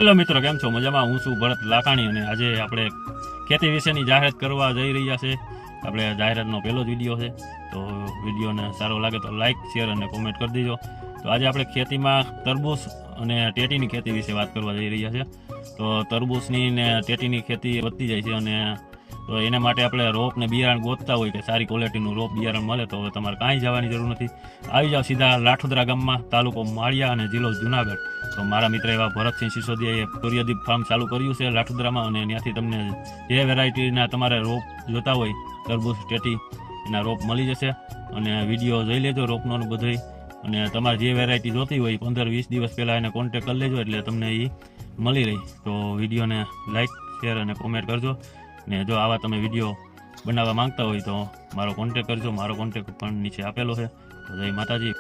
Hello મિત્રો, કેમ છો? મજામાં? હું છું ભરત લાખાણી અને આજે આપણે ખેતી વિશેની જાહેરાત કરવા જઈ રહ્યા છે. આપણે જાહેરાતનો પહેલો જ વિડીયો છે, તો વિડીયોને સારો લાગે તો લાઇક, શેર અને કોમેન્ટ કરી દેજો. તો આજે આપણે ખેતીમાં તરબૂચ અને ટેટીની ખેતી વિશે વાત કરવા જઈ રહ્યા છે. તો તરબૂચની ને ટેટીની ખેતી વધતી જાય છે અને તો એના માટે આપણે રોપ ને બિયારણ ગોતતા હોય કે સારી ક્વોલિટીનું રોપ બિયારણ મળે તો તમારે કાંઈ જવાની જરૂર નથી. આવી જાઓ સીધા લાઠોદરા ગામમાં, તાલુકો માળિયા અને જિલ્લો જુનાગઢ. તો મારા મિત્ર એવા ભરતસિંહ સિસોદિયાએ સૂર્યદીપ ફાર્મ ચાલુ કર્યું છે લાઠોદરામાં, અને ત્યાંથી તમને જે વેરાયટીના તમારે રોપ જોતા હોય તરબૂચ ટેટી એના રોપ મળી જશે. અને વિડીયો જોઈ લેજો રોપનો બધોય, અને તમારે જે વેરાયટી જોતી હોય 15-20 દિવસ પહેલાં એને કોન્ટેક કરી લેજો એટલે તમને એ મળી રહી. તો વિડીયોને લાઇક, શેર અને કોમેન્ટ કરજો. ને જો આવા તમે વિડીયો બનાવવા માંગતા હોય તો મારો કોન્ટેક કરજો. મારો કોન્ટેક પણ નીચે આપેલો છે. તો જય માતાજી.